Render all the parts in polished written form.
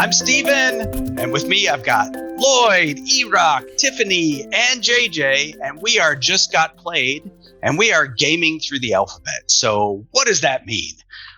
I'm Steven, and with me I've got Lloyd, Erock, Tiffany, and JJ, and we are Just Got Played, and we are gaming through the alphabet. So what does that mean?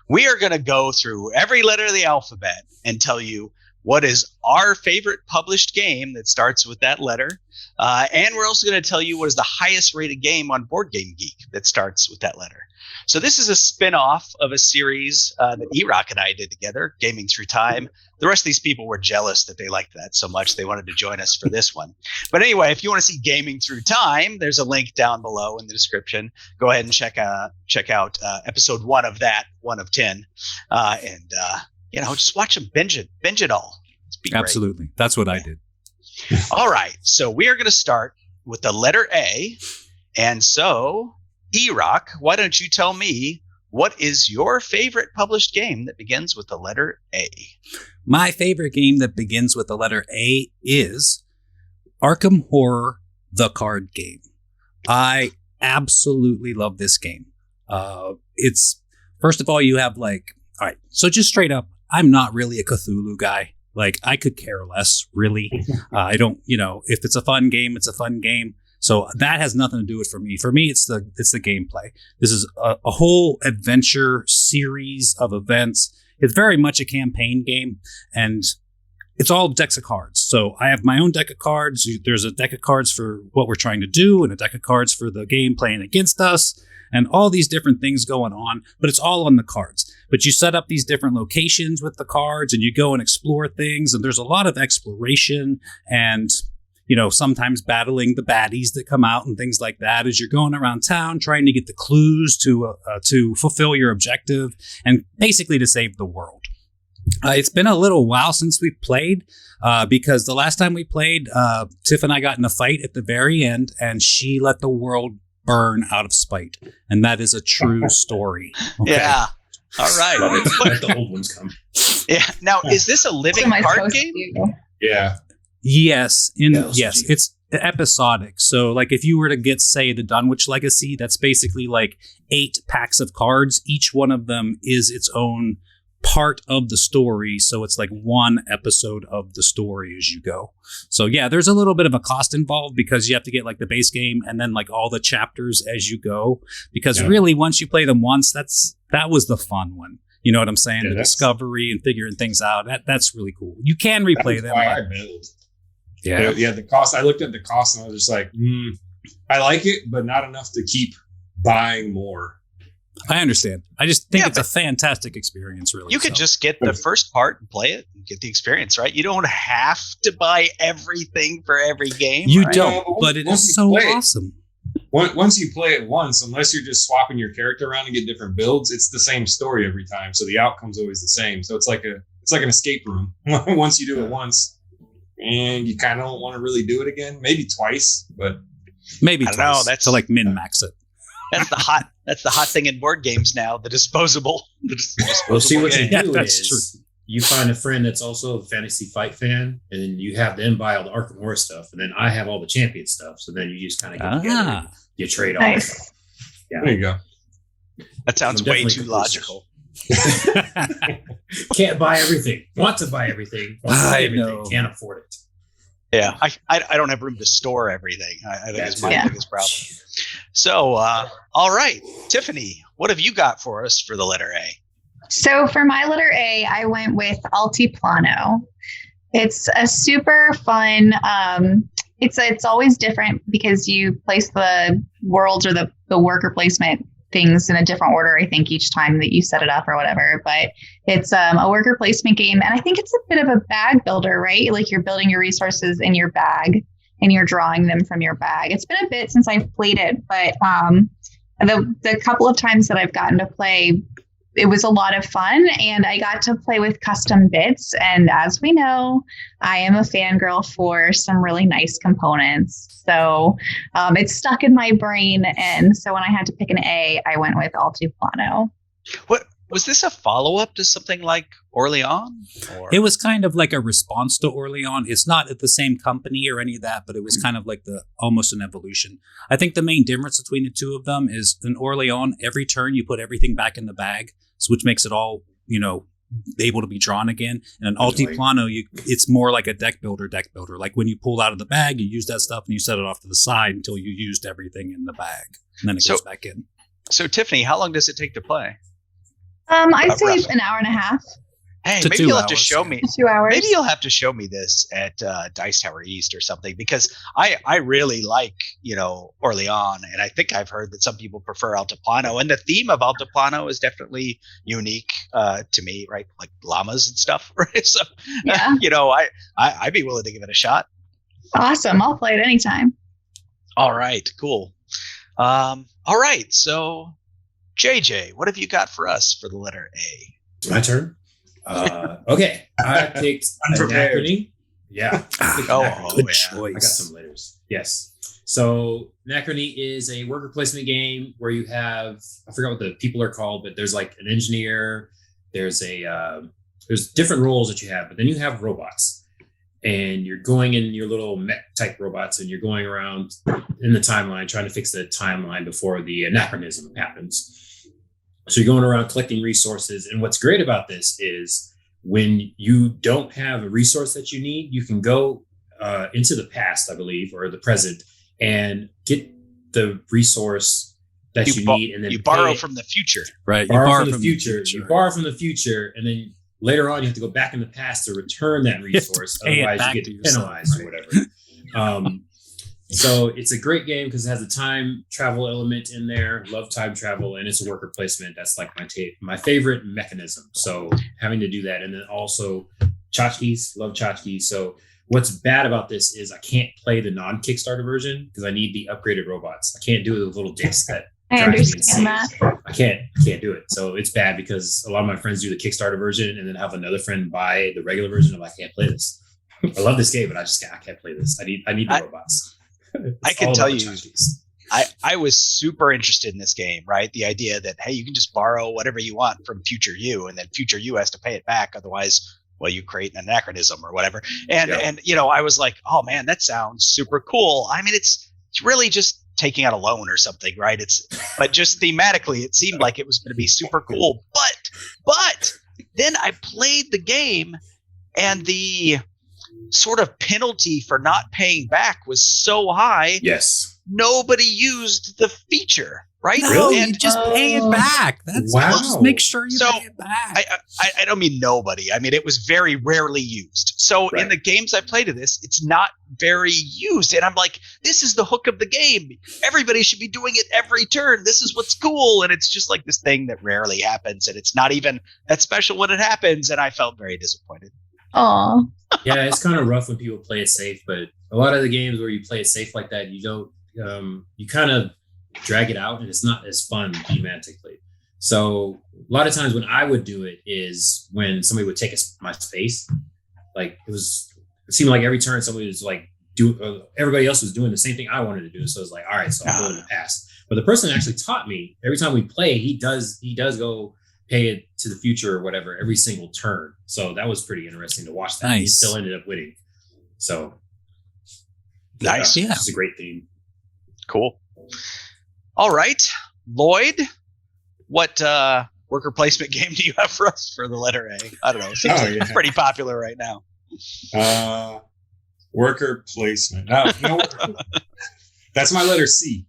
We are going to go through every letter of the alphabet and tell you what is our favorite published game that starts with that letter. And we're also going to tell you what is the highest rated game on BoardGameGeek that starts with that letter. So this is a spin-off of a series that Erock and I did together, Gaming Through Time. The rest of these people were jealous that they liked that so much they wanted to join us for this one. But anyway, if you want to see Gaming Through Time, there's a link down below in the description. Go ahead and check out episode 1 of that, 1 of 10. Just watch them, binge it all. Absolutely. That's what I did. All right. So we are going to start with the letter A. And so, Erock, why don't you tell me what is your favorite published game that begins with the letter A? My favorite game that begins with the letter A is Arkham Horror, the card game. I absolutely love this game. It's, first of all, you have all right, so just straight up, I'm not really a Cthulhu guy. I could care less, really. I don't, if it's a fun game, it's a fun game. So that has nothing to do with it for me. For me, it's the gameplay. This is a whole adventure series of events. It's very much a campaign game, and it's all decks of cards. So I have my own deck of cards. There's a deck of cards for what we're trying to do, and a deck of cards for the game playing against us, and all these different things going on, but it's all on the cards. But you set up these different locations with the cards, and you go and explore things, and there's a lot of exploration and sometimes battling the baddies that come out and things like that as you're going around town trying to get the clues to fulfill your objective and basically to save the world. It's been a little while since we played because the last time we played, Tiff and I got in a fight at the very end, and she let the world burn out of spite. And that is a true story. Okay? Yeah. All right. Let the old ones come. Yeah. Now, is this a living card game? Yeah. Yes, it's episodic. So, if you were to get, say, the Dunwich Legacy, that's basically 8 packs of cards. Each one of them is its own part of the story. So it's one episode of the story as you go. So yeah, there's a little bit of a cost involved because you have to get the base game and then all the chapters as you go. Because really, once you play them once, that was the fun one. You know what I'm saying? Yeah, the discovery and figuring things out. That's really cool. You can replay them. I build. Yeah. The cost. I looked at the cost and I was just I like it, but not enough to keep buying more. I understand. I just think it's a fantastic experience, really. You could just get the first part and play it and get the experience, right? You don't have to buy everything for every game. You right? don't, but it is so awesome. Once you play it once, unless you're just swapping your character around and get different builds, it's the same story every time. So the outcome's always the same. So it's like an escape room. Once you do it once, and you kind of don't want to really do it again. Maybe twice, but maybe I twice. don't know. That's to min-max it. That's the hot thing in board games now. The disposable. Well, see what game. you do that's is true. You find a friend that's also a fantasy fight fan, and then you have them buy all the Arkham Horror stuff, and then I have all the champion stuff. So then you just kind of get together, and you trade off. Nice. Yeah. There you go. That sounds way too logical. Can't buy everything. Want to buy everything. know. Can't afford it. Yeah, I don't have room to store everything. I think it's my biggest problem. So, all right, Tiffany, what have you got for us for the letter A? So for my letter A, I went with Altiplano. It's a super fun. It's always different because you place the worlds or the worker placement things in a different order, I think, each time that you set it up or whatever. But it's a worker placement game. And I think it's a bit of a bag builder, right? You're building your resources in your bag and you're drawing them from your bag. It's been a bit since I've played it, but the couple of times that I've gotten to play, it was a lot of fun, and I got to play with custom bits. And as we know, I am a fangirl for some really nice components. So it's stuck in my brain. And so when I had to pick an A, I went with Altiplano. What was this a follow-up to something like Orleans? Or? It was kind of like a response to Orleans. It's not at the same company or any of that, but it was kind of like almost an evolution. I think the main difference between the two of them is in Orleans, every turn you put everything back in the bag, which makes it all, able to be drawn again. And in Altiplano, it's more like a deck builder. Like when you pull out of the bag, you use that stuff and you set it off to the side until you used everything in the bag. And then it goes back in. So Tiffany, how long does it take to play? I'd say an hour and a half. Hey, to maybe 2 you'll have to hours, show yeah. me. 2 hours. Maybe you'll have to show me this at Dice Tower East or something, because I really like, Orleans, and I think I've heard that some people prefer Altiplano, and the theme of Altiplano is definitely unique to me, right? Like llamas and stuff, right? So, Yeah. I'd be willing to give it a shot. Awesome. I'll play it anytime. All right, cool. All right, so JJ, what have you got for us for the letter A? It's my turn. Okay, I picked Anachrony. Yeah. Good I choice. got some letters. Yes. So Anachrony is a worker placement game where you have, I forgot what the people are called, but there's like an engineer. There's there's different roles that you have, but then you have robots, and you're going in your little mech type robots, and you're going around in the timeline trying to fix the timeline before the anachronism happens. So you're going around collecting resources. And what's great about this is when you don't have a resource that you need, you can go into the past, I believe, or the present, and get the resource that you need. And then you borrow from the future. Right. You borrow from the future. You borrow from the future. And then later on, you have to go back in the past to return that resource. Otherwise, you get penalized or whatever. So it's a great game because it has a time travel element in there. Love time travel, and it's a worker placement. That's like my favorite mechanism. So having to do that, and then also tchotchkes. Love tchotchkes. So what's bad about this is I can't play the non-Kickstarter version because I need the upgraded robots. I can't do it with little discs that. I understand that. I can't do it. So it's bad because a lot of my friends do the Kickstarter version and then have another friend buy the regular version. I'm like, I can't play this. I love this game, but I can't play this. I need the robots. I can tell you, I was super interested in this game, right? The idea that, hey, you can just borrow whatever you want from future you, and then future you has to pay it back. Otherwise, well, you create an anachronism or whatever. And I was like, oh man, that sounds super cool. I mean, it's really just taking out a loan or something, right? But just thematically, it seemed like it was going to be super cool. But then I played the game, and the sort of penalty for not paying back was so high. Yes. Nobody used the feature, right? No, and you just pay it back. That's wow. Just make sure you pay it back. I don't mean nobody. I mean, it was very rarely used. So in the games I played of this, it's not very used. And I'm like, this is the hook of the game. Everybody should be doing it every turn. This is what's cool. And it's just like this thing that rarely happens. And it's not even that special when it happens. And I felt very disappointed. Oh. Yeah, it's kind of rough when people play it safe, but a lot of the games where you play it safe like that, you don't, you kind of drag it out, and it's not as fun thematically. So a lot of times when I would do it is when somebody would take my space. Like it seemed like every turn somebody was like everybody else was doing the same thing I wanted to do. So it's like, all right, so I'll go in the past. But the person actually taught me every time we play, he does go pay it to the future or whatever every single turn. So that was pretty interesting to watch that. Nice. He still ended up winning. So nice. Yeah. It's a great theme. Cool. All right. Lloyd, what worker placement game do you have for us for the letter A? I don't know. It's pretty popular right now. Worker placement. No, that's my letter C.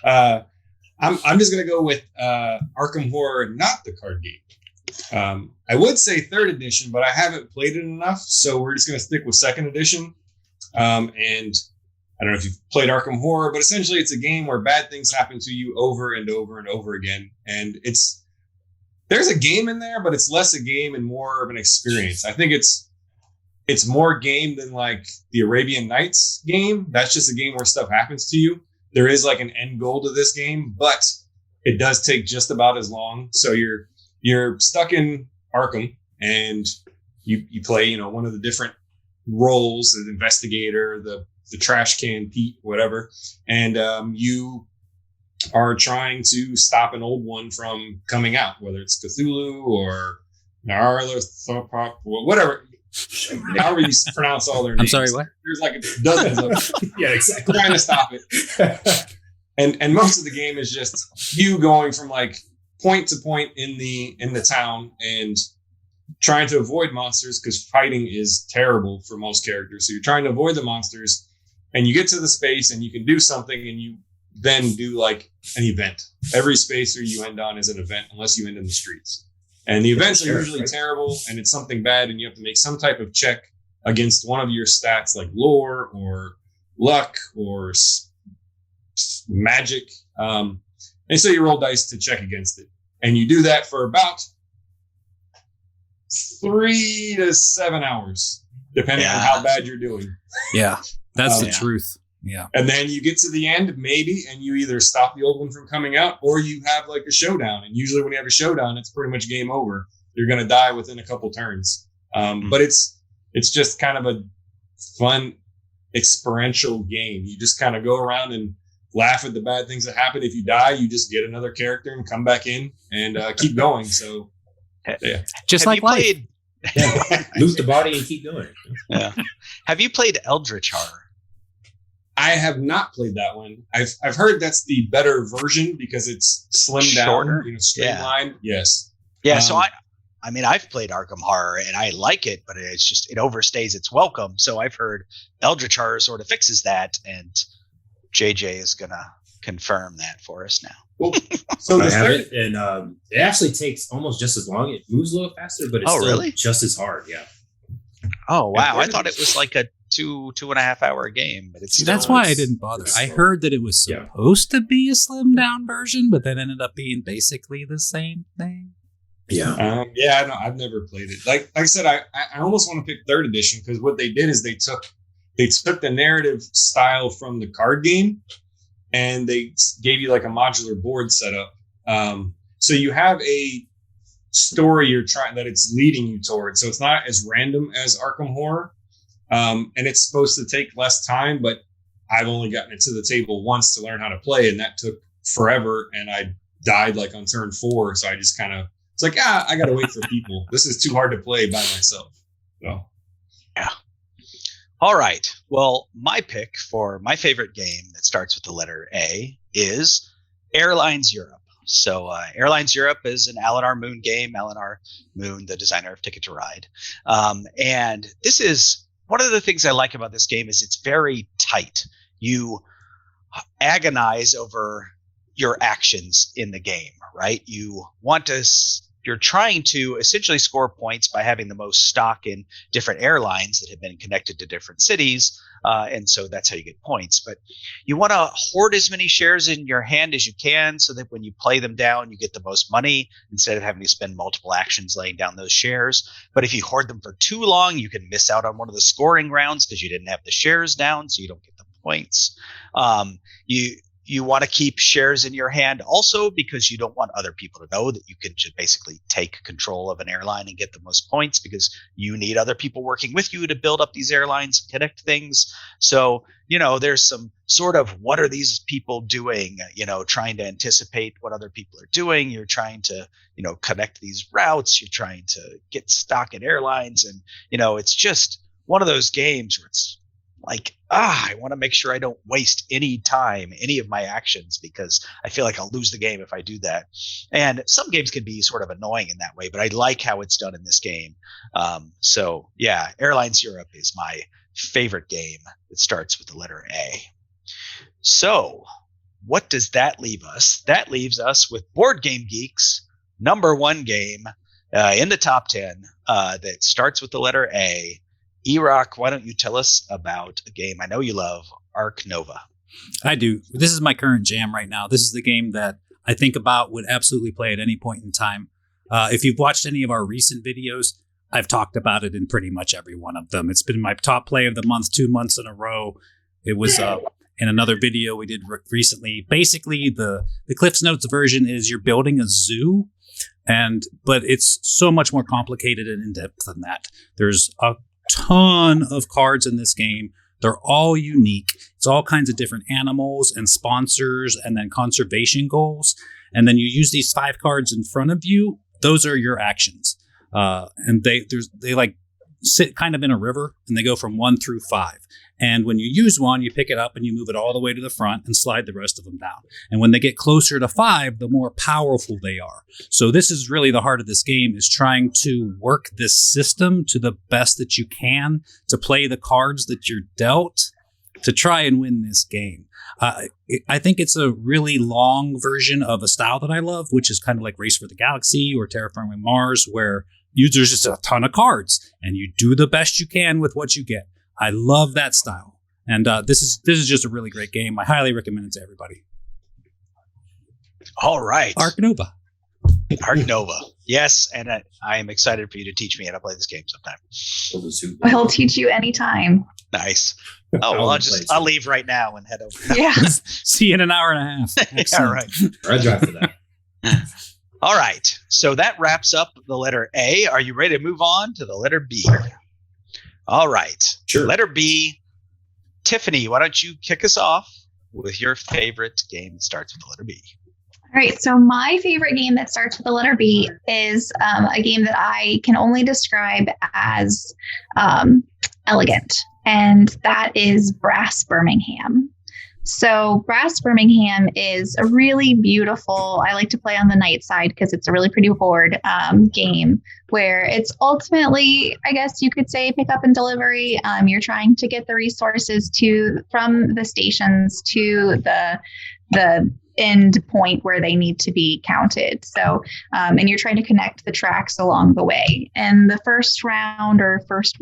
I'm just gonna go with Arkham Horror, not the card game. I would say 3rd edition, but I haven't played it enough, so we're just gonna stick with 2nd edition. And I don't know if you've played Arkham Horror, but essentially it's a game where bad things happen to you over and over and over again. And there's a game in there, but it's less a game and more of an experience. I think it's more game than like the Arabian Nights game. That's just a game where stuff happens to you. There is like an end goal to this game, but it does take just about as long. So you're stuck in Arkham, and you play, one of the different roles, the investigator, the trash can Pete, whatever. And you are trying to stop an old one from coming out, whether it's Cthulhu or Nyarlathotep, whatever. However you pronounce all their names. I'm sorry, what? There's like dozens of yeah, exactly. Trying to stop it. And most of the game is just you going from like point to point in the town, and trying to avoid monsters because fighting is terrible for most characters. So you're trying to avoid the monsters, and you get to the space and you can do something, and you then do like an event. Every spacer you end on is an event unless you end in the streets. And the events are usually terrible, and it's something bad, and you have to make some type of check against one of your stats like lore or luck or magic. And so you roll dice to check against it. And you do that for about 3 to 7 hours, depending on how bad you're doing. Yeah, that's the truth. Yeah. And then you get to the end, maybe, and you either stop the old one from coming out or you have like a showdown. And usually when you have a showdown, it's pretty much game over. You're going to die within a couple turns. But it's just kind of a fun experiential game. You just kind of go around and laugh at the bad things that happen. If you die, you just get another character and come back in and keep going. So, yeah. Just Have like you life. played? Loot the body and keep going. Yeah. Have you played Eldritch Horror? I have not played that one. I've heard that's the better version because it's slimmed Shorter? down, streamlined. Yeah. Yes. Yeah. So I mean, I've played Arkham Horror and I like it, but it's just, it overstays its welcome. So I've heard Eldritch Horror sort of fixes that, and JJ is going to confirm that for us now. Well, so I the have third, it, and it actually takes almost just as long. It moves a little faster, but it's still really? just as hard. Yeah. Oh, wow. I thought it was like a 2.5 hour game, but it's That's still- why I didn't bother. I heard that it was supposed to be a slimmed down version, but then ended up being basically the same thing. Yeah. no, I've never played it. Like I said, I almost want to pick third edition because what they did is they took the narrative style from the card game and they gave you like a modular board setup. So you have a story that it's leading you towards. So it's not as random as Arkham Horror. And it's supposed to take less time, but I've only gotten it to the table once to learn how to play, and that took forever. And I died like on turn 4. So I just kind of, it's like, I got to wait for people. This is too hard to play by myself. So, yeah. All right. Well, my pick for my favorite game that starts with the letter A is Airlines Europe. So Airlines Europe is an Alan R. Moon game. Alan R. Moon, the designer of Ticket to Ride. And this is one of the things I like about this game is it's very tight. You agonize over your actions in the game, right? You're trying to essentially score points by having the most stock in different airlines that have been connected to different cities. And so that's how you get points. But you want to hoard as many shares in your hand as you can so that when you play them down, you get the most money instead of having to spend multiple actions laying down those shares. But if you hoard them for too long, you can miss out on one of the scoring rounds because you didn't have the shares down, so you don't get the points. You want to keep shares in your hand also because you don't want other people to know that you can just basically take control of an airline and get the most points because you need other people working with you to build up these airlines and connect things. So, there's some sort of what are these people doing, trying to anticipate what other people are doing. You're trying to, connect these routes. You're trying to get stock in airlines. And, it's just one of those games where it's like, I want to make sure I don't waste any time, any of my actions, because I feel like I'll lose the game if I do that. And some games can be sort of annoying in that way, but I like how it's done in this game. So yeah, Airlines Europe is my favorite game that starts with the letter A. So what does that leave us? That leaves us with BoardGameGeek's number 1 game in the top 10 that starts with the letter A. Erock, why don't you tell us about a game I know you love, Ark Nova? I do. This is my current jam right now. This is the game that I think about, would absolutely play at any point in time. If you've watched any of our recent videos, I've talked about it in pretty much every one of them. It's been my top play of the month 2 months in a row. It was in another video we did recently. Basically, the Cliff's Notes version is you're building a zoo, but it's so much more complicated and in-depth than that. There's a ton of cards in this game. They're all unique. It's all kinds of different animals and sponsors and then conservation goals. And then you use these 5 cards in front of you. Those are your actions. And they sit kind of in a river, and they go from 1 through 5. And when you use one, you pick it up and you move it all the way to the front and slide the rest of them down. And when they get closer to 5, the more powerful they are. So this is really the heart of this game, is trying to work this system to the best that you can, to play the cards that you're dealt, to try and win this game. I think it's a really long version of a style that I love, which is kind of like Race for the Galaxy or Terraforming Mars, where there's just a ton of cards and you do the best you can with what you get. I love that style. And this is just a really great game. I highly recommend it to everybody. All right. Ark Nova. Ark Nova. Yes, and I am excited for you to teach me how to play this game sometime. He'll teach you anytime. Nice. Oh, well, I'll leave right now and head over. Yeah. See you in an hour and a half. Yeah, right. I'll drive for that. All right. So that wraps up the letter A. Are you ready to move on to the letter B? All right. Sure. Letter B. Tiffany, why don't you kick us off with your favorite game that starts with the letter B? All right. So my favorite game that starts with the letter B is a game that I can only describe as elegant. And that is Brass Birmingham. So Brass Birmingham is a really beautiful, I like to play on the night side because it's a really pretty board game where it's ultimately, I guess you could say, pick up and delivery. You're trying to get the resources from the stations to the end point where they need to be counted. So, and you're trying to connect the tracks along the way. And the first round or first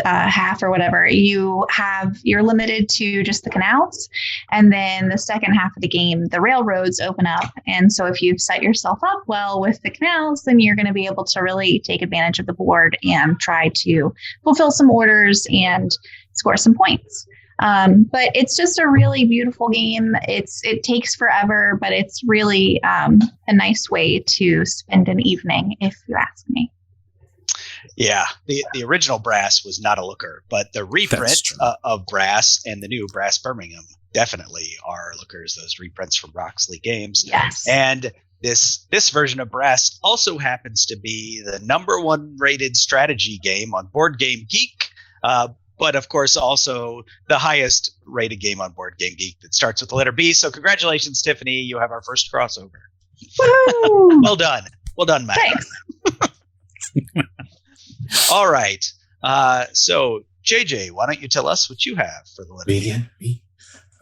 half or whatever, you're limited to just the canals, and then the second half of the game the railroads open up. And so if you've set yourself up well with the canals, then you're going to be able to really take advantage of the board and try to fulfill some orders and score some points. But it's just a really beautiful game. It takes forever, but it's really a nice way to spend an evening, if you ask me. Yeah, the original Brass was not a looker, but the reprint of Brass and the new Brass Birmingham definitely are lookers. Those reprints from Roxley Games. Yes. And this version of Brass also happens to be the #1 rated strategy game on BoardGameGeek, but of course also the highest rated game on BoardGameGeek that starts with the letter B. So congratulations, Tiffany. You have our first crossover. Woo! Well done, Matt. Thanks. All right. So, JJ, why don't you tell us what you have for the letter B?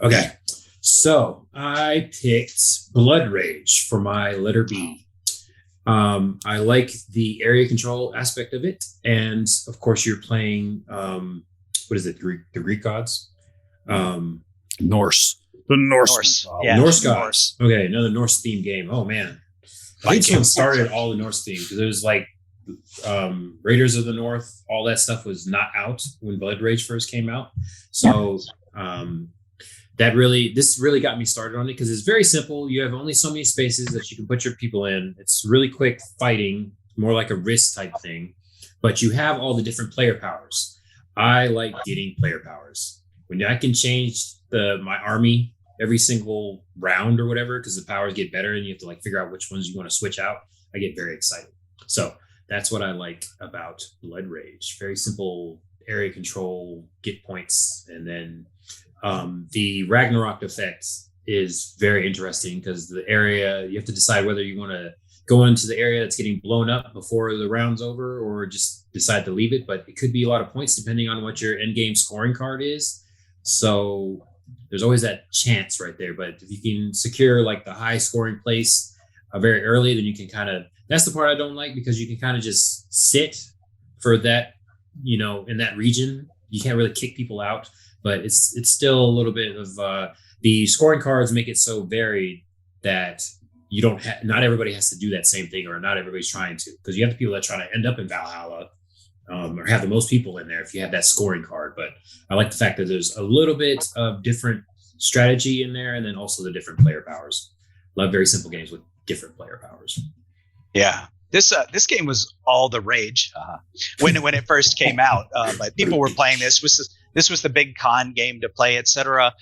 Okay. So, I picked Blood Rage for my letter B. I like the area control aspect of it. And, of course, you're playing, what is it, the Greek gods? Norse. The Norse. Yeah, Norse gods. Okay, another Norse-themed game. Oh, man. I think someone started all the Norse theme because it was like Raiders of the North, all that stuff was not out when Blood Rage first came out. So this really got me started on it because it's very simple. You have only so many spaces that you can put your people in. It's really quick fighting, more like a risk type thing, but you have all the different player powers. I like getting player powers. When I can change my army every single round or whatever, because the powers get better and you have to like figure out which ones you want to switch out, I get very excited. So that's what I like about Blood Rage. Very simple area control, get points. And then the Ragnarok effect is very interesting because the area, you have to decide whether you want to go into the area that's getting blown up before the round's over or just decide to leave it. But it could be a lot of points depending on what your end game scoring card is. So there's always that chance right there. But if you can secure like the high scoring place very early, then you can that's the part I don't like because you can kind of just sit for that, in that region. You can't really kick people out, but it's still a little bit of the scoring cards make it so varied that you don't not everybody has to do that same thing, or not everybody's trying to, because you have the people that try to end up in Valhalla or have the most people in there if you have that scoring card. But I like the fact that there's a little bit of different strategy in there, and then also the different player powers. Love very simple games with different player powers. Yeah, this game was all the rage when it first came out. But people were playing this. This was the big con game to play, etc.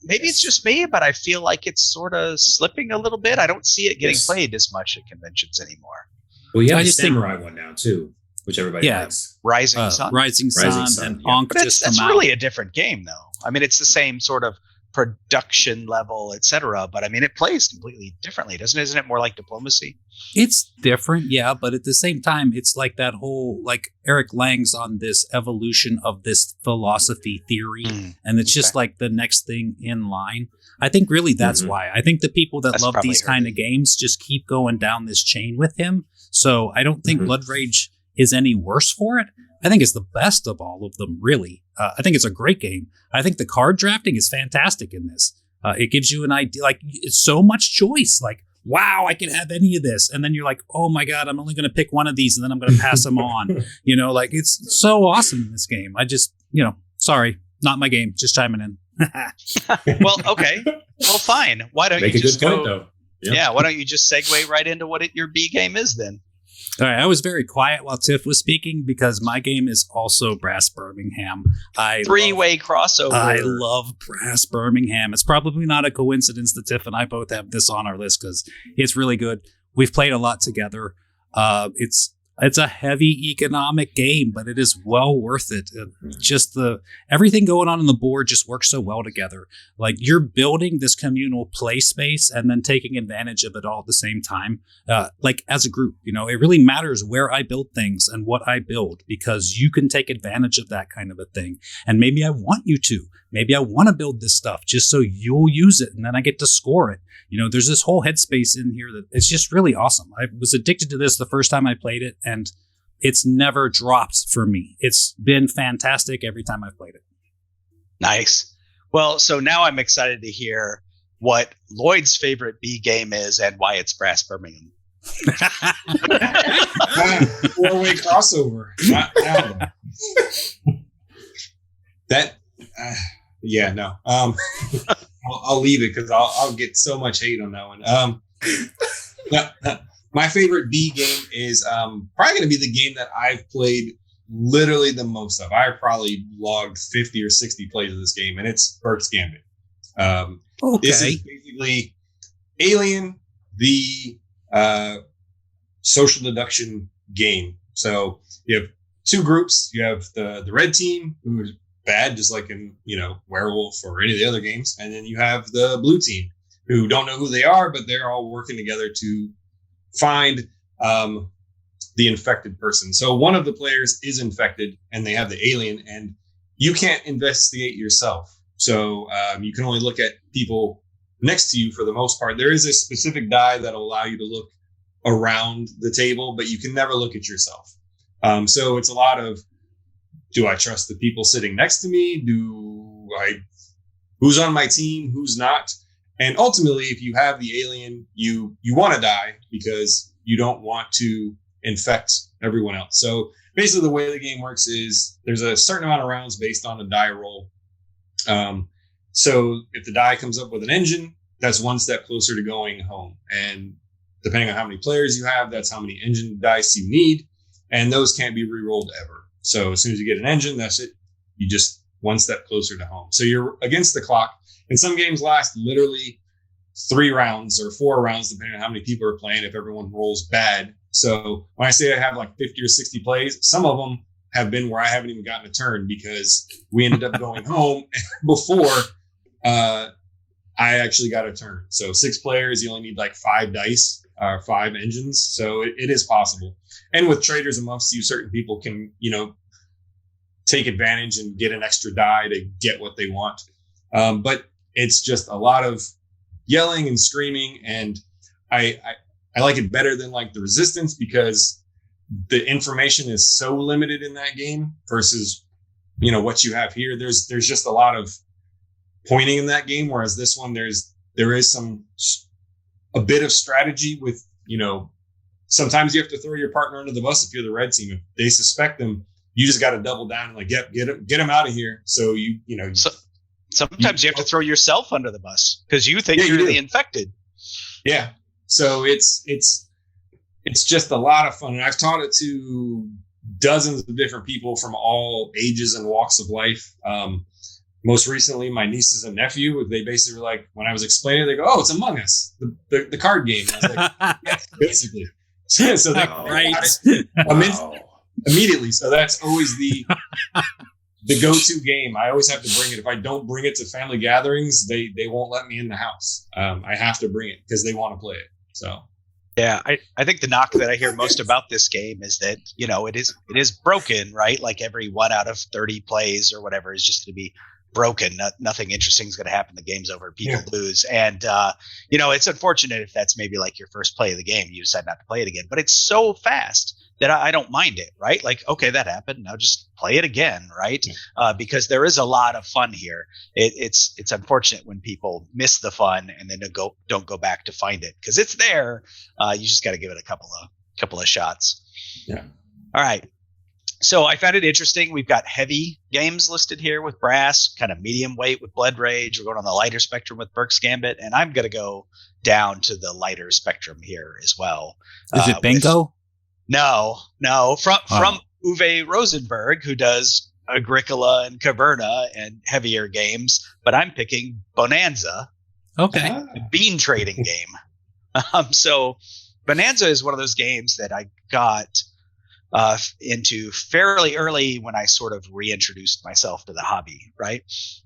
Maybe it's just me, but I feel like it's sort of slipping a little bit. I don't see it getting played as much at conventions anymore. Well, you have the samurai one now too. which everybody Yeah. likes. Rising Sun. Rising Sun, Sun, and yeah. Ankh But just that's come really out. a different game, though. I mean, it's the same sort of production level, etc. But I mean, it plays completely differently, doesn't it? Isn't it more like diplomacy? It's different, yeah, but at the same time, it's like that whole, like Eric Lang's on this evolution of this philosophy theory, and it's just like the next thing in line. I think really that's why. I think the people that That's love probably these her kind thing. of games just keep going down this chain with him. So I don't think Blood Rage is any worse for it. I think it's the best of all of them, really. I think it's a great game. I think the card drafting is fantastic in this. It gives you an idea, like, it's so much choice. Like, wow, I can have any of this. And then you're like, oh my God, I'm only going to pick one of these and then I'm going to pass them on. You know, like, it's so awesome in this game. I just, sorry, not my game, just chiming in. Well, okay. Well, fine. Why don't Make you a good just point, go? though. Yeah. Why don't you just segue right into what your B game is then? All right, I was very quiet while Tiff was speaking because my game is also Brass Birmingham. Three-way crossover. I love Brass Birmingham. It's probably not a coincidence that Tiff and I both have this on our list because it's really good. We've played a lot together. It's a heavy economic game, but it is well worth it. Just everything going on the board just works so well together. Like, you're building this communal play space and then taking advantage of it all at the same time. Like, as a group, it really matters where I build things and what I build, because you can take advantage of that kind of a thing. And maybe I want you to. Maybe I want to build this stuff just so you'll use it and then I get to score it. There's this whole headspace in here that it's just really awesome. I was addicted to this the first time I played it, and it's never dropped for me. It's been fantastic every time I've played it. Nice. Well, so now I'm excited to hear what Lloyd's favorite B game is and why it's Brass Birmingham. Four-way crossover. Not now, though. That, yeah, no. I'll leave it because I'll get so much hate on that one. My favorite B game is probably going to be the game that I've played literally the most of. I probably logged 50 or 60 plays of this game, and it's Burke's Gambit. Okay. This is basically Alien, the social deduction game. So you have two groups. You have the red team, who's bad, just like in Werewolf or any of the other games, and then you have the blue team, who don't know who they are, but they're all working together to find the infected person. So one of the players is infected, and they have the alien, and you can't investigate yourself. So you can only look at people next to you for the most part. There is a specific die that'll allow you to look around the table, but you can never look at yourself. So it's a lot of, do I trust the people sitting next to me? Who's on my team? Who's not? And ultimately, if you have the alien, you want to die because you don't want to infect everyone else. So basically the way the game works is there's a certain amount of rounds based on a die roll. So if the die comes up with an engine, that's one step closer to going home. And depending on how many players you have, that's how many engine dice you need. And those can't be re-rolled ever. So as soon as you get an engine, that's it. You just one step closer to home. So you're against the clock. And some games last literally 3 rounds or 4 rounds, depending on how many people are playing, if everyone rolls bad. So when I say I have like 50 or 60 plays, some of them have been where I haven't even gotten a turn because we ended up going home before I actually got a turn. So 6 players, you only need like 5 dice, 5 engines. So it is possible. And with traders amongst you, certain people can, take advantage and get an extra die to get what they want. But it's just a lot of yelling and screaming. And I like it better than like the Resistance because the information is so limited in that game versus, what you have here. There's just a lot of pointing in that game. Whereas this one, there is a bit of strategy with, sometimes you have to throw your partner under the bus if you're the red team. If they suspect them, you just got to double down and like, yep, get him out of here. So Sometimes you have to throw yourself under the bus because you think you're the infected. Yeah. So it's just a lot of fun. And I've taught it to dozens of different people from all ages and walks of life. Most recently, my nieces and nephew, they basically were like, when I was explaining it, they go, "Oh, it's Among Us, the card game." And I was like, "Yes, basically." So they right. immediately. So that's always the go-to game. I always have to bring it. If I don't bring it to family gatherings, they won't let me in the house. I have to bring it because they want to play it. So Yeah, I think the knock that I hear most about this game is that, it is broken, right? Like every 1 out of 30 plays or whatever is just going to be broken. Nothing interesting is going to happen. The game's over. People lose. And, it's unfortunate if that's maybe like your first play of the game. You decide not to play it again. But it's so fast that I don't mind it, right? Like, okay, that happened. Now just play it again, right? Because there is a lot of fun here. It's unfortunate when people miss the fun and then don't go back to find it because it's there. You just got to give it a couple of shots. Yeah. All right. So I found it interesting. We've got heavy games listed here with Brass, kind of medium weight with Blood Rage. We're going on the lighter spectrum with Burke's Gambit, and I'm going to go down to the lighter spectrum here as well. Is it bingo? No. From Uwe Rosenberg, who does Agricola and Caverna and heavier games, but I'm picking Bohnanza, Okay. a bean trading game. So Bohnanza is one of those games that I got into fairly early when I sort of reintroduced myself to the hobby, right?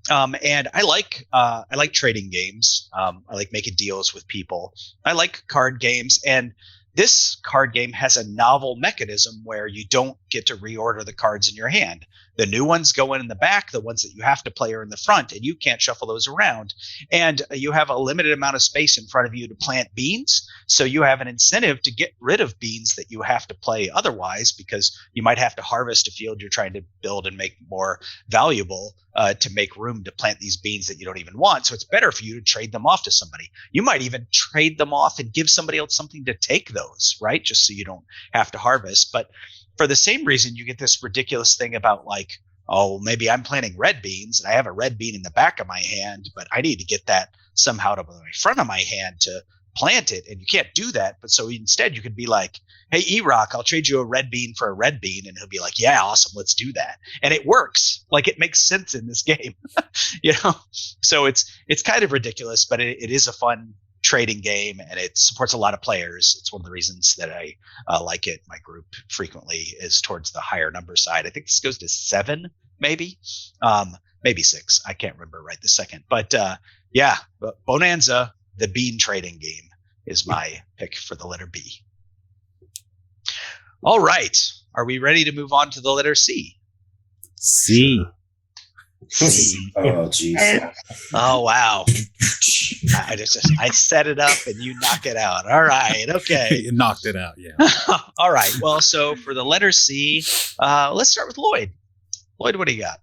And I like trading games. I like making deals with people. I like card games, and this card game has a novel mechanism where you don't get to reorder the cards in your hand. The new ones go in the back. The ones that you have to play are in the front, and you can't shuffle those around. And you have a limited amount of space in front of you to plant beans. So you have an incentive to get rid of beans that you have to play otherwise, because you might have to harvest a field you're trying to build and make more valuable to make room to plant these beans that you don't even want. So it's better for you to trade them off to somebody. You might even trade them off and give somebody else something to take those, right? Just so you don't have to harvest. But for the same reason, you get this ridiculous thing about like, oh, maybe I'm planting red beans and I have a red bean in the back of my hand, but I need to get that somehow to the front of my hand to plant it. And you can't do that. But so instead you could be like, hey, Erock, I'll trade you a red bean for a red bean. And he'll be like, yeah, awesome. Let's do that. And it works. Like it makes sense in this game, So it's kind of ridiculous, but it is a fun trading game, and it supports a lot of players. It's one of the reasons that I like it. My group frequently is towards the higher number side. I think this goes to 7, maybe 6. I can't remember right this second. But Bohnanza, the bean trading game, is my pick for the letter B. All right. Are we ready to move on to the letter C? C. Oh, jeez. Oh, wow. I set it up and you knock it out. All right. Okay. You knocked it out. Yeah. All right. Well, so for the letter C, let's start with Lloyd. Lloyd, what do you got?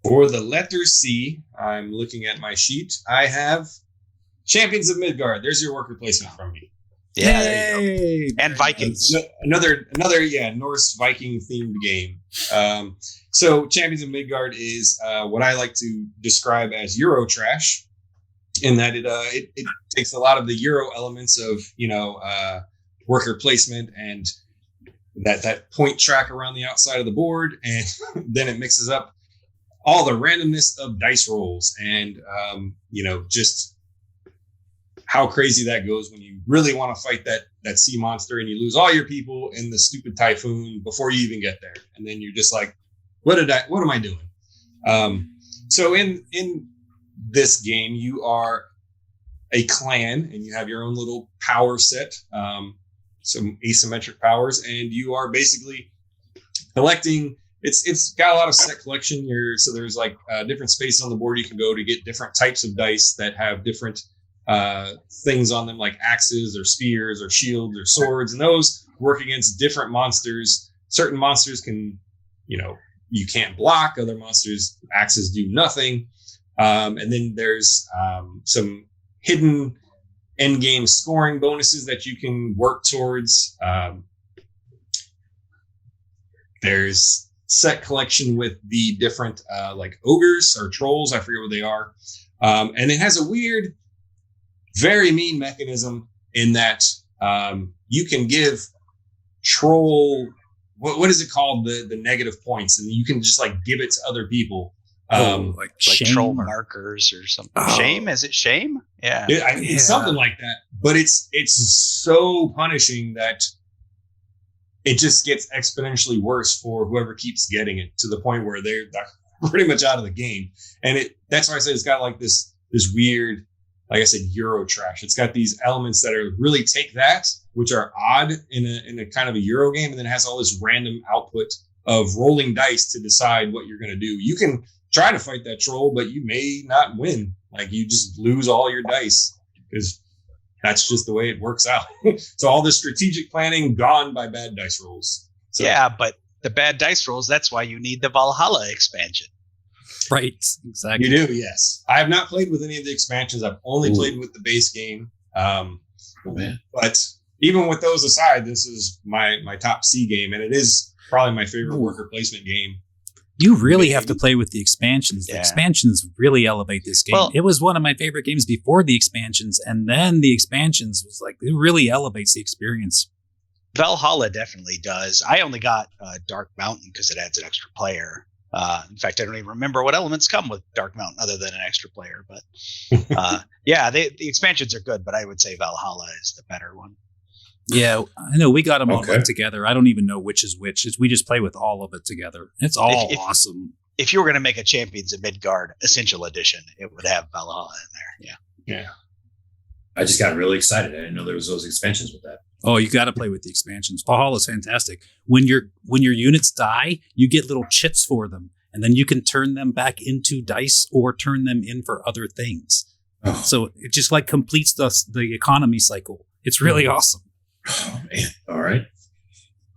For the letter C, I'm looking at my sheet. I have Champions of Midgard. There's your worker placement from me. Yeah. There you go. And Vikings. Another Norse Viking themed game. So Champions of Midgard is what I like to describe as Euro trash, in that it takes a lot of the Euro elements of worker placement and that point track around the outside of the board, and then it mixes up all the randomness of dice rolls and just how crazy that goes when you really want to fight that sea monster and you lose all your people in the stupid typhoon before you even get there, and then you're just like, what am I doing? So in this game, you are a clan and you have your own little power set, some asymmetric powers, and you are basically collecting. It's got a lot of set collection. So there's like different spaces on the board you can go to get different types of dice that have different things on them, like axes or spears or shields or swords, and those work against different monsters. Certain monsters can, you can't block. Other monsters, axes do nothing. And then there's some hidden end game scoring bonuses that you can work towards. There's set collection with the different like ogres or trolls. I forget what they are. And it has a weird, very mean mechanism in that you can give troll, what is it called? The negative points, and you can just like give it to other people. Like troll markers or something. Oh. Shame? Is it shame? Yeah. It's something like that. But it's so punishing that it just gets exponentially worse for whoever keeps getting it, to the point where they're pretty much out of the game. And that's why I said it's got like this weird, like I said, Euro trash. It's got these elements that are really take that, which are odd in a kind of a Euro game, and then it has all this random output of rolling dice to decide what you're going to do. You can try to fight that troll, but you may not win. Like, you just lose all your dice because that's just the way it works out. So all this strategic planning gone by bad dice rolls. So, yeah, but the bad dice rolls, that's why you need the Valhalla expansion. Right, exactly. You do, yes. I have not played with any of the expansions. I've only played with the base game. But even with those aside, this is my top C game, and it is probably my favorite worker placement game. You really have to play with the expansions. The Yeah. expansions really elevate this game. Well- It was one of my favorite games before the expansions, and then the expansions was like, it really elevates the experience. Valhalla definitely does. I only got Dark Mountain because it adds an extra player. In fact, I don't even remember what elements come with Dark Mountain other than an extra player. But yeah, the expansions are good, but I would say Valhalla is the better one. Yeah, I know we got them all Okay. put together. I don't even know which is which. We just play with all of it together. It's all If- awesome. If you were going to make a Champions of Midgard Essential Edition, it would have Valhalla in there. Yeah. Yeah. I just got really excited. I didn't know there was those expansions with that. Oh, you got to play with the expansions. Valhalla is fantastic. When your units die, you get little chits for them, and then you can turn them back into dice or turn them in for other things. Oh, So it just like completes the economy cycle. It's really awesome. oh, man. All right.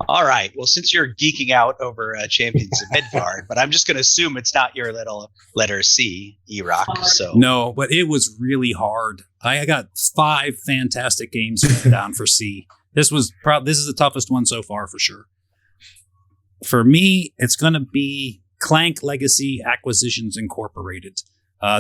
All right. Well, since you're geeking out over Champions of Midgard, but I'm just going to assume it's not your little letter C, Erock. So No, but it was really hard. I got 5 fantastic games down for C. This is the toughest one so far for sure. For me, it's going to be Clank Legacy Acquisitions Incorporated.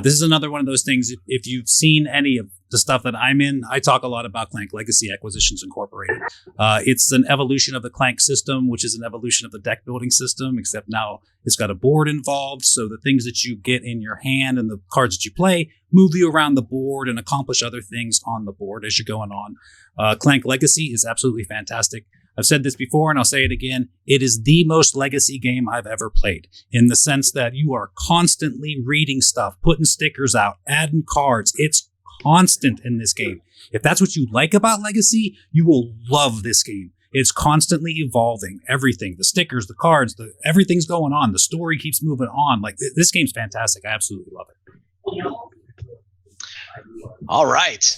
This is another one of those things. If you've seen any of the stuff that I'm in, I talk a lot about Clank Legacy Acquisitions Incorporated. It's an evolution of the Clank system, which is an evolution of the deck building system, except now it's got a board involved. So the things that you get in your hand and the cards that you play move you around the board and accomplish other things on the board as you're going on. Clank Legacy is absolutely fantastic. I've said this before and I'll say it again. It is the most legacy game I've ever played, in the sense that you are constantly reading stuff, putting stickers out, adding cards. It's constant in this game. If that's what you like about Legacy, you will love this game. It's constantly evolving. Everything, the stickers, the cards, everything's going on. The story keeps moving on. Like this game's fantastic. I absolutely love it. all right.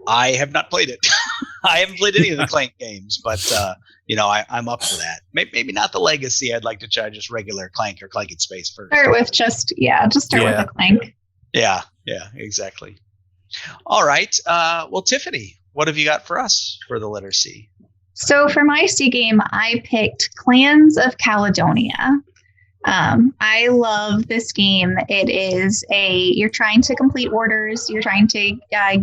I have not played it. I haven't played any of the Clank games, but I'm up for that. Maybe not the Legacy. I'd like to try just regular Clank or Clank in Space first. Start with just start with a Clank. Yeah, exactly. All right. Well, Tiffany, what have you got for us for the letter C? So for my C game, I picked Clans of Caledonia. I love this game. It is you're trying to complete orders, you're trying to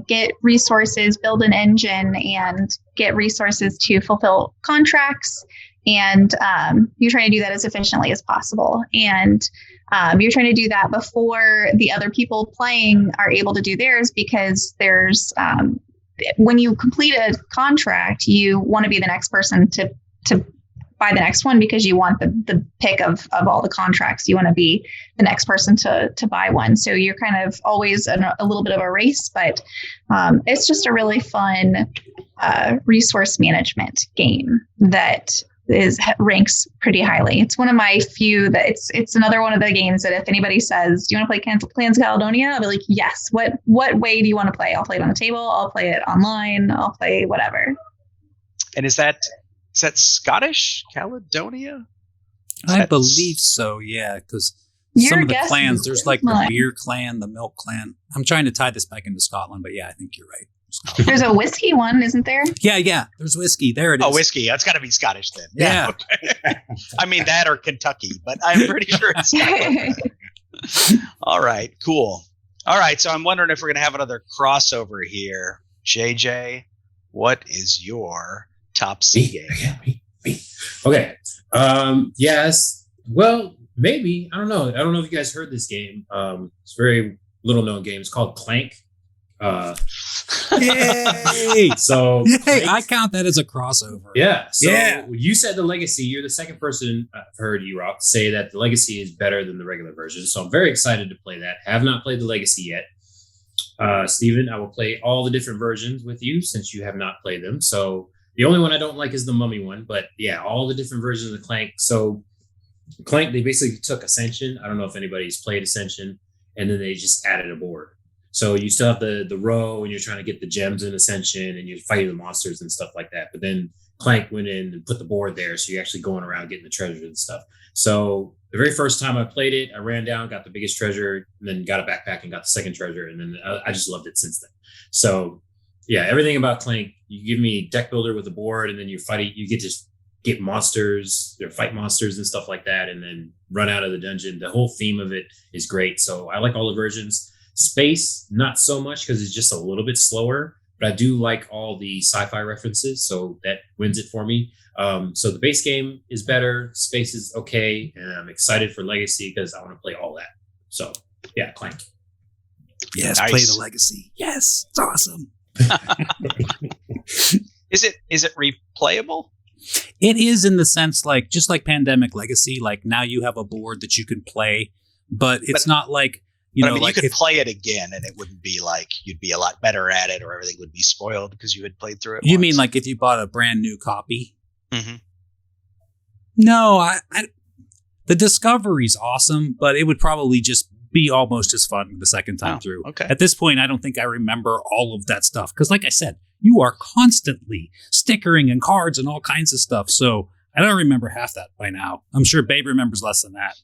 get resources, build an engine, and get resources to fulfill contracts. And you're trying to do that as efficiently as possible. And you're trying to do that before the other people playing are able to do theirs, because there's when you complete a contract, you want to be the next person to buy the next one, because you want the pick of all the contracts. You want to be the next person to buy one. So you're kind of always a little bit of a race, but it's just a really fun resource management game that ranks pretty highly. It's one of my few that it's another one of the games that if anybody says, do you want to play Clans of Caledonia? I'll be like, yes. What way do you want to play? I'll play it on the table. I'll play it online. I'll play whatever. And is that Scottish Caledonia? I believe so, yeah, because Your some of the guess clans, is there's like the mine. beer clan, the milk clan. I'm trying to tie this back into Scotland, but yeah, I think you're right. Scotland. There's a whiskey one, isn't there? Yeah, there's whiskey. There it is. Oh, whiskey. That's got to be Scottish then. Yeah. Okay. I mean that or Kentucky, but I'm pretty sure it's Scotland. All right, cool. All right, so I'm wondering if we're going to have another crossover here. JJ, what is your top C game? Me. Okay. Yes. Well, maybe. I don't know. I don't know if you guys heard this game. It's a very little known game. It's called Clank. Yay! So Yay! I count that as a crossover. yeah. So Yeah. you said the Legacy. You're the second person I've heard Erock say that the Legacy is better than the regular version. So I'm very excited to play that. Have not played the Legacy yet. Steven, I will play all the different versions with you since you have not played them. So the only one I don't like is the Mummy one, but yeah, all the different versions of the Clank. So Clank, they basically took Ascension. I don't know if anybody's played Ascension, and then they just added a board. So you still have the row, and you're trying to get the gems in Ascension, and you're fighting the monsters and stuff like that. But then Clank went in and put the board there, so you're actually going around getting the treasures and stuff. So the very first time I played it, I ran down, got the biggest treasure, and then got a backpack and got the second treasure, and then I just loved it since then. So yeah, everything about Clank, you give me deck builder with a board, and then you get to get monsters, fight monsters and stuff like that, and then run out of the dungeon. The whole theme of it is great. So I like all the versions. Space, not so much because it's just a little bit slower, but I do like all the sci-fi references, so that wins it for me. So the base game is better, Space is okay, and I'm excited for Legacy because I want to play all that. So yeah, Clank. Yes, Nice. play the Legacy. Yes, it's awesome. Is it replayable? It is in the sense like just like Pandemic Legacy, like now you have a board that you can play, but it's not like I mean, like you could play it again, and it wouldn't be like you'd be a lot better at it, or everything would be spoiled because you had played through it. You once. mean like if you bought a brand new copy? Mm-hmm. No, I the Discovery's awesome, but it would probably just be almost as fun the second time through. Okay. At this point, I don't think I remember all of that stuff because, like I said, you are constantly stickering and cards and all kinds of stuff. So I don't remember half that by now. I'm sure Babe remembers less than that.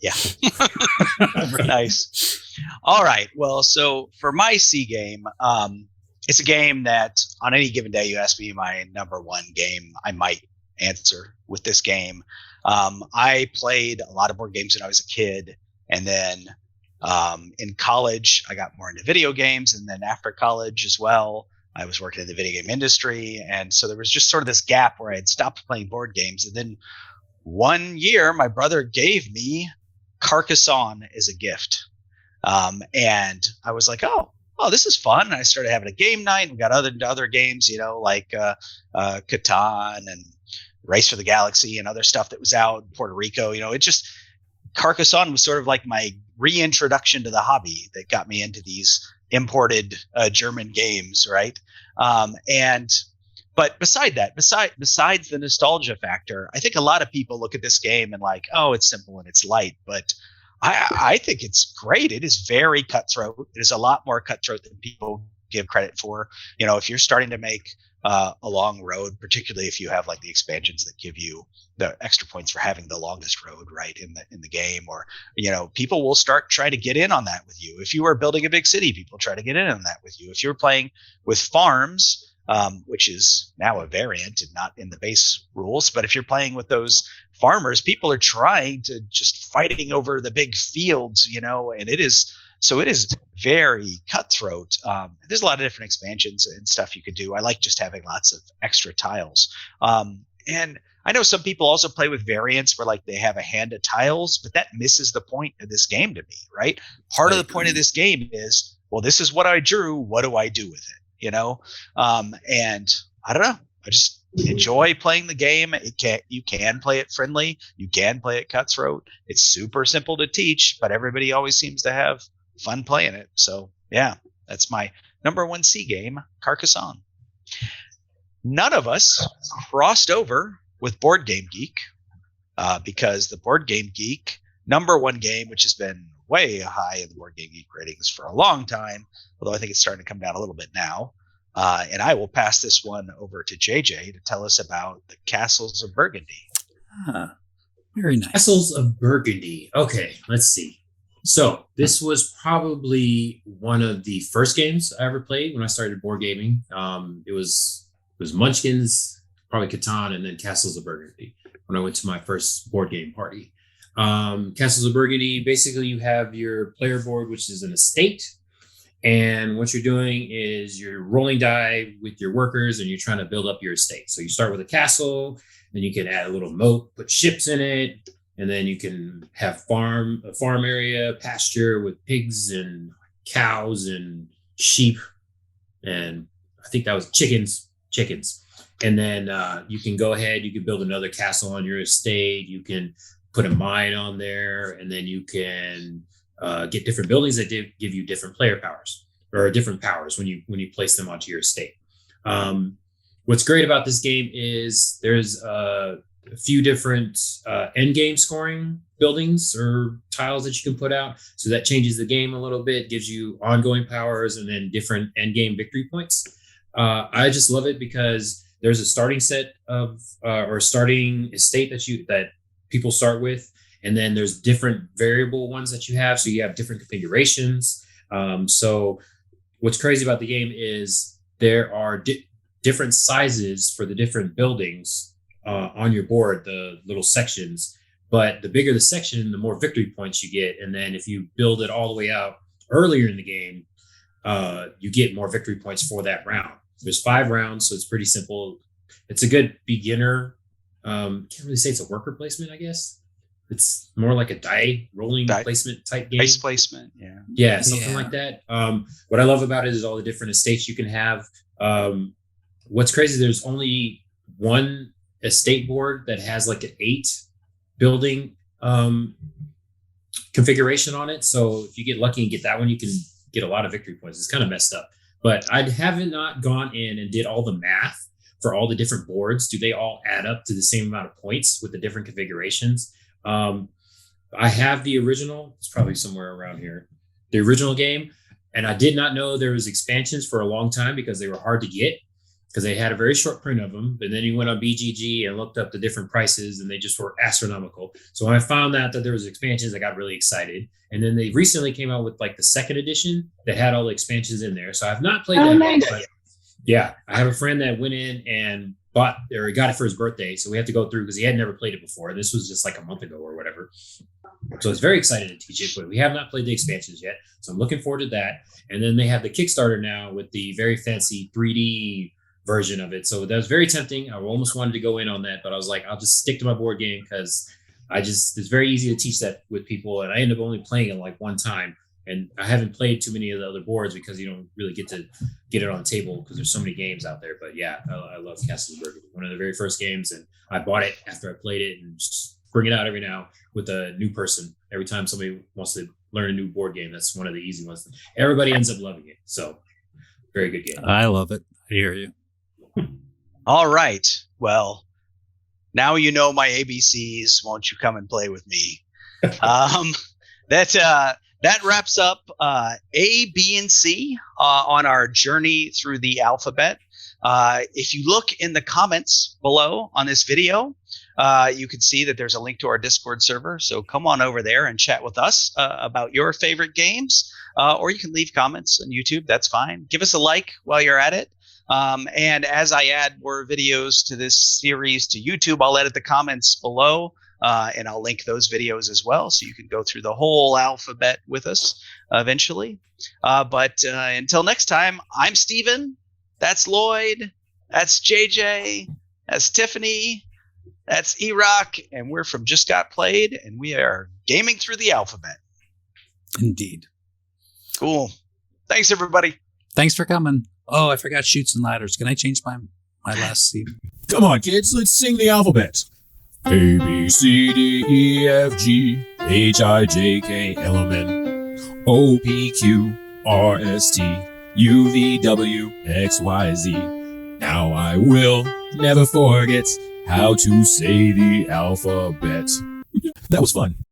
Yeah. Nice. All right. Well, so for my C game, it's a game that on any given day, you ask me my number one game, I might answer with this game. I played a lot of board games when I was a kid, and then in college, I got more into video games, and then after college as well, I was working in the video game industry, and so there was just sort of this gap where I had stopped playing board games, and then one year, my brother gave me Carcassonne as a gift, and I was like, oh, this is fun. And I started having a game night. We got other games, like Catan and Race for the Galaxy and other stuff that was out in Puerto Rico. Carcassonne was sort of like my reintroduction to the hobby that got me into these imported German games, right? But besides the nostalgia factor, I think a lot of people look at this game and like, oh, it's simple and it's light, but I think it's great. It is very cutthroat. It is a lot more cutthroat than people give credit for. If you're starting to make a long road, particularly if you have like the expansions that give you the extra points for having the longest road, right, in the game, or people will start trying to get in on that with you. If you are building a big city, people try to get in on that with you. If you're playing with farms, which is now a variant and not in the base rules, but if you're playing with those farmers, people are trying to just fighting over the big fields, and it is very cutthroat. There's a lot of different expansions and stuff you could do. I like just having lots of extra tiles. And I know some people also play with variants where like they have a hand of tiles, but that misses the point of this game to me, right? Part of the point of this game is, well, this is what I drew. What do I do with it? And I don't know. I just enjoy playing the game. You can play it friendly. You can play it cutthroat. It's super simple to teach, but everybody always seems to have fun playing it. So yeah, that's my number one C game, Carcassonne. None of us crossed over with BoardGameGeek because the BoardGameGeek number one game, which has been way high in the BoardGameGeek ratings for a long time, although I think it's starting to come down a little bit now. And I will pass this one over to JJ to tell us about the Castles of Burgundy. Very nice. Castles of Burgundy. Okay, let's see. So this was probably one of the first games I ever played when I started board gaming. It was Munchkins, probably Catan, and then Castles of Burgundy when I went to my first board game party. Castles of Burgundy, basically you have your player board, which is an estate. And what you're doing is you're rolling die with your workers and you're trying to build up your estate. So you start with a castle, then you can add a little moat, put ships in it, and then you can have a farm area, pasture with pigs and cows and sheep, and I think that was chickens. And then you can go ahead, you can build another castle on your estate. You can put a mine on there, and then you can get different buildings that give you different player powers or different powers when you place them onto your estate. What's great about this game is there's a few different end game scoring buildings or tiles that you can put out. So that changes the game a little bit, gives you ongoing powers and then different end game victory points. I just love it because there's a starting set of or starting estate that people start with. And then there's different variable ones that you have. So you have different configurations. So what's crazy about the game is there are different sizes for the different buildings on your board, the little sections. But the bigger the section, the more victory points you get. And then if you build it all the way out earlier in the game, you get more victory points for that round. There's 5 rounds, so it's pretty simple. It's a good beginner. Can't really say it's a worker placement, I guess. It's more like a die placement type game. Dice placement, yeah. Yeah, something like that. What I love about it is all the different estates you can have. What's crazy, there's only one estate board that has like an 8 building configuration on it. So if you get lucky and get that one, you can get a lot of victory points. It's kind of messed up. But I haven't not gone in and did all the math for all the different boards. Do they all add up to the same amount of points with the different configurations? I have the original. It's probably somewhere around here. The original game. And I did not know there was expansions for a long time because they were hard to get because they had a very short print of them. But then you went on BGG and looked up the different prices and they just were astronomical. So when I found out that there was expansions, I got really excited. And then they recently came out with like the 2nd edition that had all the expansions in there. So I've not played that one, but yeah, I have a friend that went in and got it for his birthday. So we have to go through because he had never played it before. This was just like a month ago or whatever. So I was very excited to teach it, but we have not played the expansions yet. So I'm looking forward to that. And then they have the Kickstarter now with the very fancy 3D version of it. So that was very tempting. I almost wanted to go in on that, but I was like, I'll just stick to my board game because it's very easy to teach that with people. And I end up only playing it like one time. And I haven't played too many of the other boards because you don't really get to get it on the table because there's so many games out there. But yeah, I love Castle of Burgundy, one of the very first games. And I bought it after I played it and just bring it out every now with a new person. Every time somebody wants to learn a new board game, that's one of the easy ones. Everybody ends up loving it. So very good game. I love it. I hear you. All right. Well, now you know my ABCs. Won't you come and play with me? That wraps up A, B, and C on our journey through the alphabet. If you look in the comments below on this video, you can see that there's a link to our Discord server. So come on over there and chat with us about your favorite games, or you can leave comments on YouTube. That's fine. Give us a like while you're at it. And as I add more videos to this series to YouTube, I'll edit the comments below. And I'll link those videos as well, so you can go through the whole alphabet with us eventually. But until next time, I'm Steven. That's Lloyd. That's JJ. That's Tiffany. That's Erock. And we're from Just Got Played, and we are gaming through the alphabet. Indeed. Cool. Thanks, everybody. Thanks for coming. Oh, I forgot Chutes and Ladders. Can I change my last scene? Come on, kids. Let's sing the alphabet. A, B, C, D, E, F, G, H, I, J, K, L, M, N, O, P, Q, R, S, T, U, V, W, X, Y, Z. Now I will never forget how to say the alphabet. That was fun.